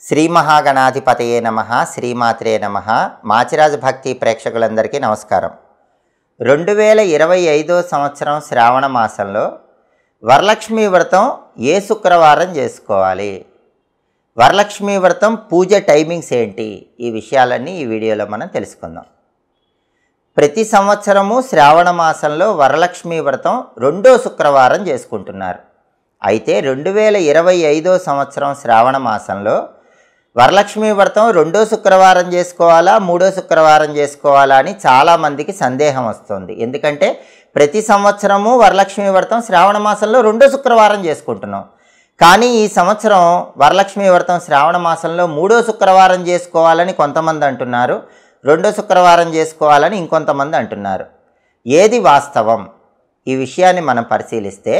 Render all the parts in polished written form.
శ్రీ మహాగణాధిపతయే నమః, శ్రీమాత్రే నమః. మాచిరాజు భక్తి ప్రేక్షకులందరికీ నమస్కారం. 2025 సంవత్సరం శ్రావణ మాసంలో వరలక్ష్మీ వ్రతం ఏ శుక్రవారం చేసుకోవాలి, వరలక్ష్మీ వ్రతం పూజ టైమింగ్స్ ఏంటి, ఈ విషయాలన్నీ ఈ వీడియోలో మనం తెలుసుకుందాం. ప్రతి సంవత్సరము శ్రావణ మాసంలో వరలక్ష్మీ వ్రతం రెండో శుక్రవారం చేసుకుంటున్నారు. అయితే 2025 సంవత్సరం శ్రావణ మాసంలో వరలక్ష్మీ వ్రతం రెండో శుక్రవారం చేసుకోవాలా, మూడో శుక్రవారం చేసుకోవాలా అని చాలామందికి సందేహం వస్తుంది. ఎందుకంటే ప్రతి సంవత్సరము వరలక్ష్మీ వ్రతం శ్రావణ మాసంలో రెండో శుక్రవారం చేసుకుంటున్నాం. కానీ ఈ సంవత్సరం వరలక్ష్మీ వ్రతం శ్రావణ మాసంలో మూడో శుక్రవారం చేసుకోవాలని కొంతమంది అంటున్నారు, రెండో శుక్రవారం చేసుకోవాలని ఇంకొంతమంది అంటున్నారు. ఏది వాస్తవం? ఈ విషయాన్ని మనం పరిశీలిస్తే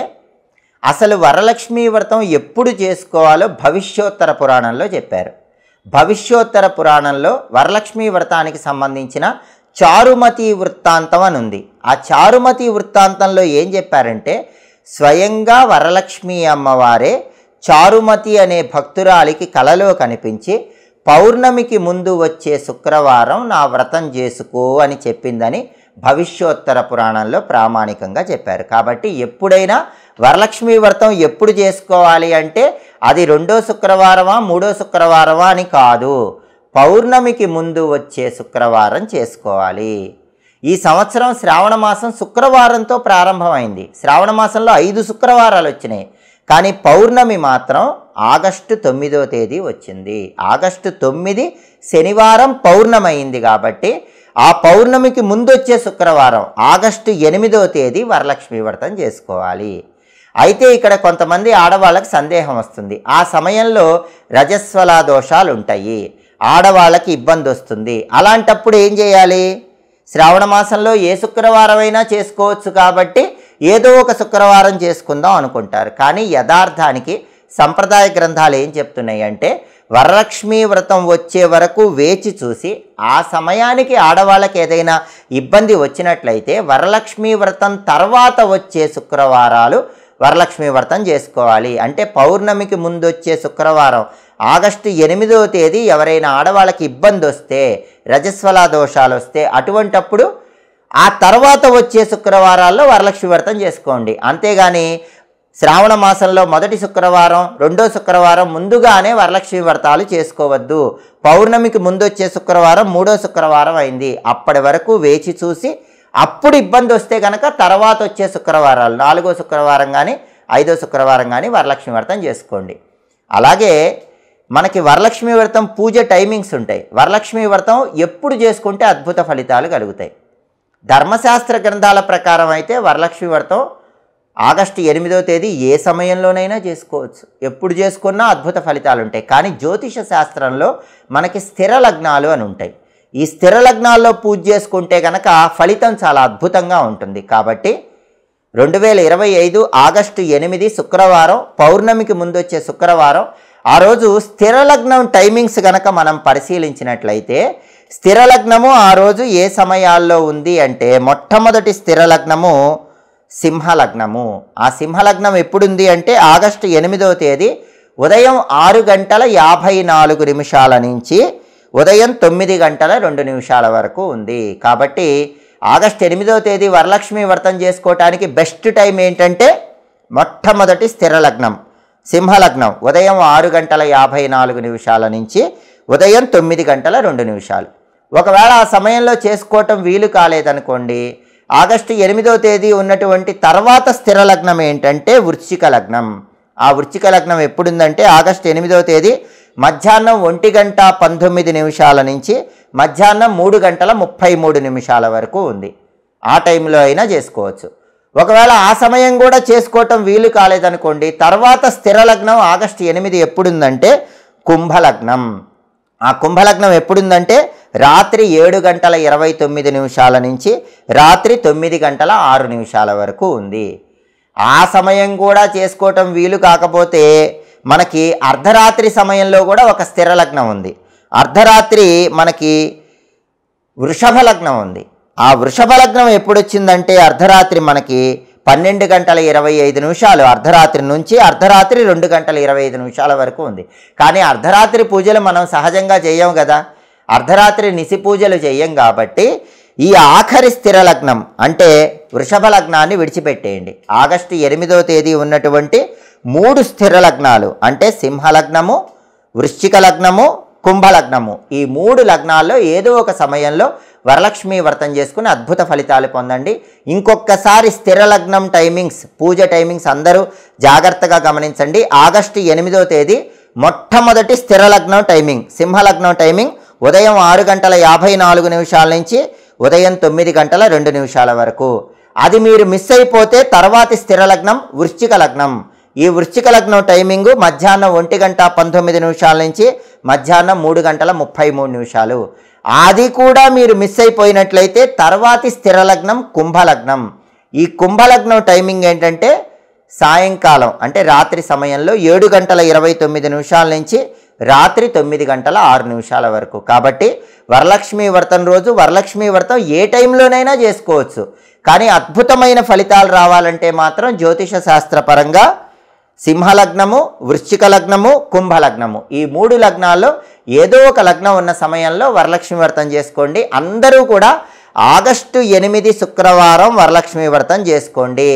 అసలు వరలక్ష్మీ వ్రతం ఎప్పుడు చేసుకోవాలో భవిష్యోత్తర పురాణంలో చెప్పారు. భవిష్యోత్తర పురాణంలో వరలక్ష్మీ వ్రతానికి సంబంధించిన చారుమతి వృత్తాంతం అని ఉంది. ఆ చారుమతి వృత్తాంతంలో ఏం చెప్పారంటే, స్వయంగా వరలక్ష్మీ అమ్మవారే చారుమతి అనే భక్తురాలికి కలలో కనిపించి పౌర్ణమికి ముందు వచ్చే శుక్రవారం నా వ్రతం చేసుకో అని చెప్పిందని భవిష్యోత్తర పురాణంలో ప్రామాణికంగా చెప్పారు. కాబట్టి ఎప్పుడైనా వరలక్ష్మీ వ్రతం ఎప్పుడు చేసుకోవాలి అంటే అది రెండో శుక్రవారమా మూడో శుక్రవారమా అని కాదు, పౌర్ణమికి ముందు వచ్చే శుక్రవారం చేసుకోవాలి. ఈ సంవత్సరం శ్రావణ మాసం శుక్రవారంతో ప్రారంభమైంది. శ్రావణ మాసంలో 5 శుక్రవారాలు వచ్చినాయి, కానీ పౌర్ణమి మాత్రం ఆగస్టు 9వ తేదీ వచ్చింది. ఆగస్టు 9 శనివారం పౌర్ణమి అయింది. కాబట్టి ఆ పౌర్ణమికి ముందు వచ్చే శుక్రవారం ఆగస్టు 8వ తేదీ వరలక్ష్మీ వ్రతం చేసుకోవాలి. అయితే ఇక్కడ కొంతమంది ఆడవాళ్ళకి సందేహం వస్తుంది. ఆ సమయంలో రజస్వల దోషాలు ఉంటాయి, ఆడవాళ్ళకి ఇబ్బంది వస్తుంది. అలాంటప్పుడు ఏం చేయాలి? శ్రావణ మాసంలో ఏ శుక్రవారం అయినా చేసుకోవచ్చు కాబట్టి ఏదో ఒక శుక్రవారం చేసుకుందాం అనుకుంటారు. కానీ యథార్థానికి సంప్రదాయ గ్రంథాలు ఏం చెప్తున్నాయి అంటే, వరలక్ష్మీ వ్రతం వచ్చే వరకు వేచి చూసి ఆ సమయానికి ఆడవాళ్ళకి ఏదైనా ఇబ్బంది వచ్చినట్లయితే వరలక్ష్మీ వ్రతం తర్వాత వచ్చే శుక్రవారాలు వరలక్ష్మీ వ్రతం చేసుకోవాలి. అంటే పౌర్ణమికి ముందు వచ్చే శుక్రవారం ఆగస్టు 8వ తేదీ ఎవరైనా ఆడవాళ్ళకి ఇబ్బంది వస్తే, రజస్వల దోషాలు వస్తే అటువంటప్పుడు ఆ తర్వాత వచ్చే శుక్రవారాల్లో వరలక్ష్మీ వ్రతం చేసుకోండి. అంతేగాని శ్రావణ మాసంలో మొదటి శుక్రవారం రెండో శుక్రవారం ముందుగానే వరలక్ష్మీ వ్రతాలు చేసుకోవద్దు. పౌర్ణమికి ముందు వచ్చే శుక్రవారం మూడో శుక్రవారం అయింది, అప్పటి వరకు వేచి చూసి అప్పుడు ఇబ్బంది వస్తే కనుక తర్వాత వచ్చే శుక్రవారాలు 4వ శుక్రవారం కానీ 5వ శుక్రవారం కానీ వరలక్ష్మీ వ్రతం చేసుకోండి. అలాగే మనకి వరలక్ష్మీ వ్రతం పూజ టైమింగ్స్ ఉంటాయి. వరలక్ష్మీ వ్రతం ఎప్పుడు చేసుకుంటే అద్భుత ఫలితాలు కలుగుతాయి? ధర్మశాస్త్ర గ్రంథాల ప్రకారం అయితే వరలక్ష్మీ వ్రతం ఆగస్టు 8వ తేదీ ఏ సమయంలోనైనా చేసుకోవచ్చు, ఎప్పుడు చేసుకున్నా అద్భుత ఫలితాలు ఉంటాయి. కానీ జ్యోతిష శాస్త్రంలో మనకి స్థిర లగ్నాలు అని ఉంటాయి. ఈ స్థిర లగ్నాల్లో పూజ చేసుకుంటే కనుక ఫలితం చాలా అద్భుతంగా ఉంటుంది. కాబట్టి 2025 ఆగస్టు 8 శుక్రవారం పౌర్ణమికి ముందు వచ్చే శుక్రవారం, ఆ రోజు స్థిర లగ్నం టైమింగ్స్ కనుక మనం పరిశీలించినట్లయితే స్థిర లగ్నము ఆ రోజు ఏ సమయాల్లో ఉంది అంటే, మొట్టమొదటి స్థిర లగ్నము సింహలగ్నము. ఆ సింహలగ్నం ఎప్పుడుంది అంటే ఆగస్టు 8వ తేదీ ఉదయం 6:54 నుంచి ఉదయం 9:02 వరకు ఉంది. కాబట్టి ఆగస్టు 8వ తేదీ వరలక్ష్మీ వ్రతం చేసుకోవటానికి బెస్ట్ టైం ఏంటంటే మొట్టమొదటి స్థిర లగ్నం సింహలగ్నం ఉదయం 6:54 నుంచి ఉదయం 9:02. ఒకవేళ ఆ సమయంలో చేసుకోవటం వీలు కాలేదనుకోండి, ఆగస్టు 8వ తేదీ ఉన్నటువంటి తర్వాత స్థిర లగ్నం ఏంటంటే వృశ్చిక లగ్నం. ఆ వృశ్చిక లగ్నం ఎప్పుడుందంటే ఆగస్టు 8వ తేదీ మధ్యాహ్నం 1:19 నుంచి మధ్యాహ్నం 3:33 వరకు ఉంది. ఆ టైంలో అయినా చేసుకోవచ్చు. ఒకవేళ ఆ సమయం కూడా చేసుకోవటం వీలు కాలేదనుకోండి, తర్వాత స్థిర లగ్నం ఆగస్టు 8 ఎప్పుడుందంటే కుంభలగ్నం. ఆ కుంభలగ్నం ఎప్పుడుందంటే రాత్రి 7:29 నుంచి రాత్రి 9:06 వరకు ఉంది. ఆ సమయం కూడా చేసుకోవటం వీలు కాకపోతే మనకి అర్ధరాత్రి సమయంలో కూడా ఒక స్థిర లగ్నం ఉంది. అర్ధరాత్రి మనకి వృషభ లగ్నం ఉంది. ఆ వృషభ లగ్నం ఎప్పుడు వచ్చిందంటే అర్ధరాత్రి మనకి 12 గంటల 25 నిమిషాలు అర్ధరాత్రి నుంచి అర్ధరాత్రి 2 గంటల 25 నిమిషాల వరకు ఉంది. కానీ అర్ధరాత్రి పూజలు మనం సహజంగా చేయం కదా, అర్ధరాత్రి నిశి పూజలు చేయం కాబట్టి ఈ ఆఖరి స్థిర లగ్నం అంటే వృషభ లగ్నాన్ని విడిచిపెట్టేయండి. ఆగస్టు 8వ తేదీ ఉన్నటువంటి 3 స్థిర లగ్నాలు అంటే సింహ లగ్నము, వృశ్చిక లగ్నము, కుంభలగ్నము, ఈ 3 లగ్నాల్లో ఏదో ఒక సమయంలో వరలక్ష్మి వ్రతం చేసుకుని అద్భుత ఫలితాలు పొందండి. ఇంకొకసారి స్థిర లగ్నం టైమింగ్స్, పూజ టైమింగ్స్ అందరూ జాగ్రత్తగా గమనించండి. ఆగస్టు 8వ తేదీ మొట్టమొదటి స్థిర లగ్నం టైమింగ్, సింహలగ్నం టైమింగ్ ఉదయం 6 గంటల 54 నిమిషాల నుంచి ఉదయం 9 గంటల 2 నిమిషాల వరకు. అది మీరు మిస్ అయిపోతే తర్వాతి స్థిర లగ్నం వృశ్చిక లగ్నం. ఈ వృశ్చిక లగ్నం టైమింగు మధ్యాహ్నం 1 గంట 19 నిమిషాల నుంచి మధ్యాహ్నం 3 గంటల 33 నిమిషాలు. అది కూడా మీరు మిస్ అయిపోయినట్లయితే తర్వాతి స్థిర లగ్నం కుంభలగ్నం. ఈ కుంభలగ్నం టైమింగ్ ఏంటంటే సాయంకాలం అంటే రాత్రి సమయంలో 7 గంటల 29 నిమిషాల నుంచి రాత్రి 9 గంటల 6 నిమిషాల వరకు. కాబట్టి వరలక్ష్మి వ్రతం రోజు వరలక్ష్మి వ్రతం ఏ టైంలోనైనా చేసుకోవచ్చు. కానీ అద్భుతమైన ఫలితాలు రావాలంటే మాత్రం జ్యోతిష శాస్త్రపరంగా సింహలగ్నము, వృశ్చిక లగ్నము, కుంభలగ్నము, ఈ 3 లగ్నాల్లో ఏదో ఒక లగ్నం ఉన్న సమయంలో వరలక్ష్మి వ్రతం చేసుకోండి. అందరూ కూడా ఆగస్టు 8 శుక్రవారం వరలక్ష్మి వ్రతం చేసుకోండి.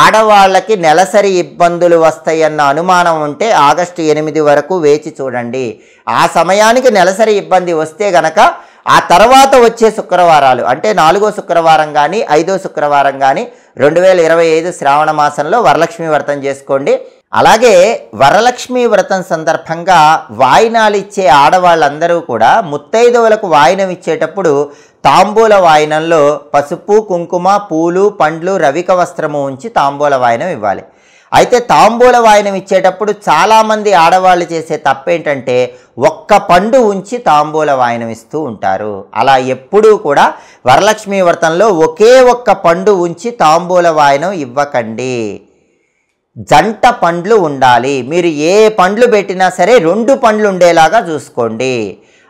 ఆడవాళ్ళకి నెలసరి ఇబ్బందులు వస్తాయన్న అనుమానం ఉంటే ఆగస్టు 8 వరకు వేచి చూడండి. ఆ సమయానికి నెలసరి ఇబ్బంది వస్తే గనక ఆ తర్వాత వచ్చే శుక్రవారాలు అంటే 4వ శుక్రవారం కానీ 5వ శుక్రవారం కానీ 2025 శ్రావణ మాసంలో వరలక్ష్మి వ్రతం చేసుకోండి. అలాగే వరలక్ష్మి వ్రతం సందర్భంగా వాయినాలు ఇచ్చే ఆడవాళ్ళందరూ కూడా ముత్తైదువులకు వాయినం ఇచ్చేటప్పుడు తాంబూల వాయినంలో పసుపు, కుంకుమ, పూలు, పండ్లు, రవిక వస్త్రము ఉంచి తాంబూల వాయినం ఇవ్వాలి. అయితే తాంబూల వాయినం ఇచ్చేటప్పుడు చాలామంది ఆడవాళ్ళు చేసే తప్పేంటంటే ఒక్క పండు ఉంచి తాంబూల వాయినం ఇస్తూ ఉంటారు. అలా ఎప్పుడూ కూడా వరలక్ష్మి వ్రతంలో ఒకే ఒక్క పండు ఉంచి తాంబూల వాయినం ఇవ్వకండి. జంట పండ్లు ఉండాలి. మీరు ఏ పండ్లు పెట్టినా సరే 2 పండ్లు ఉండేలాగా చూసుకోండి.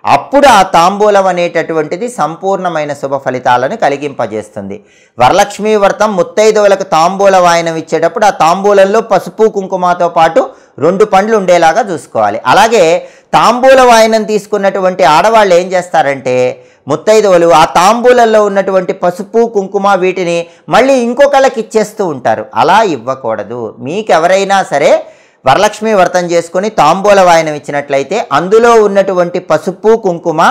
అప్పుడు ఆ తాంబూలం అనేటటువంటిది సంపూర్ణమైన శుభ ఫలితాలను కలిగింపజేస్తుంది. వరలక్ష్మి వ్రతం ముత్తైదువులకు తాంబూల వాయినం ఇచ్చేటప్పుడు ఆ తాంబూలంలో పసుపు, కుంకుమతో పాటు 2 పండ్లు ఉండేలాగా చూసుకోవాలి. అలాగే తాంబూల వాయినం తీసుకున్నటువంటి ఆడవాళ్ళు ఏం చేస్తారంటే ముత్తైదువులు ఆ తాంబూలంలో ఉన్నటువంటి పసుపు, కుంకుమ వీటిని మళ్ళీ ఇంకొకళ్ళకి ఇచ్చేస్తూ ఉంటారు. అలా ఇవ్వకూడదు. మీకెవరైనా సరే వరలక్ష్మి వ్రతం చేసుకొని తాంబూల వాయినం ఇచ్చినట్లయితే అందులో ఉన్నటువంటి పసుపు, కుంకుమ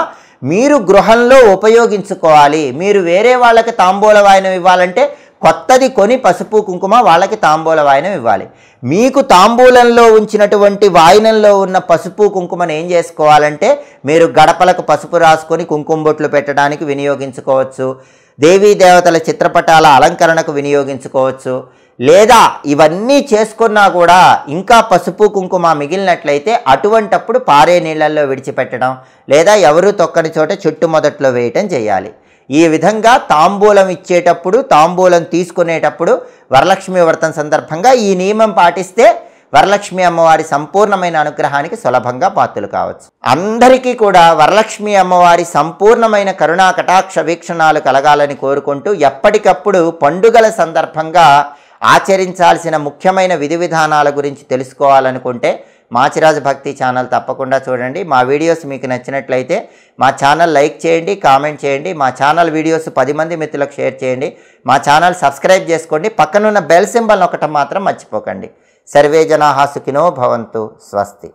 మీరు గృహంలో ఉపయోగించుకోవాలి. మీరు వేరే వాళ్ళకి తాంబూల వాయినం ఇవ్వాలంటే కొత్తది కొని పసుపు, కుంకుమ వాళ్ళకి తాంబూల వాయినం ఇవ్వాలి. మీకు తాంబూలంలో ఉంచినటువంటి వాయినంలో ఉన్న పసుపు, కుంకుమను ఏం చేసుకోవాలంటే మీరు గడపలకు పసుపు రాసుకొని కుంకుమ బొట్లు పెట్టడానికి వినియోగించుకోవచ్చు. దేవీ దేవతల చిత్రపటాల అలంకరణకు వినియోగించుకోవచ్చు. లేదా ఇవన్నీ చేసుకున్నా కూడా ఇంకా పసుపు, కుంకుమ మిగిలినట్లయితే అటువంటప్పుడు పారే నీళ్ళల్లో విడిచిపెట్టడం లేదా ఎవరు తొక్కని చోట చుట్టు మొదట్లో వేయటం చేయాలి. ఈ విధంగా తాంబూలం ఇచ్చేటప్పుడు, తాంబూలం తీసుకునేటప్పుడు వరలక్ష్మి వ్రతం సందర్భంగా ఈ నియమం పాటిస్తే వరలక్ష్మి అమ్మవారి సంపూర్ణమైన అనుగ్రహానికి సులభంగా పాత్రలు కావచ్చు. అందరికీ కూడా వరలక్ష్మి అమ్మవారి సంపూర్ణమైన కరుణా కటాక్ష వీక్షణాలు కలగాలని కోరుకుంటూ ఎప్పటికప్పుడు పండుగల సందర్భంగా ఆచరించాల్సిన ముఖ్యమైన విధి విధానాల గురించి తెలుసుకోవాలనుకుంటే మాచిరాజు భక్తి ఛానల్ తప్పకుండా చూడండి. మా వీడియోస్ మీకు నచ్చినట్లయితే మా ఛానల్ లైక్ చేయండి, కామెంట్ చేయండి. మా ఛానల్ వీడియోస్ 10 మంది మిత్రులకు షేర్ చేయండి. మా ఛానల్ సబ్స్క్రైబ్ చేసుకోండి. పక్కనున్న బెల్ సింబల్ నొక్కటం మాత్రం మర్చిపోకండి. సర్వే జనాః సుఖినో భవంతు. స్వస్తి.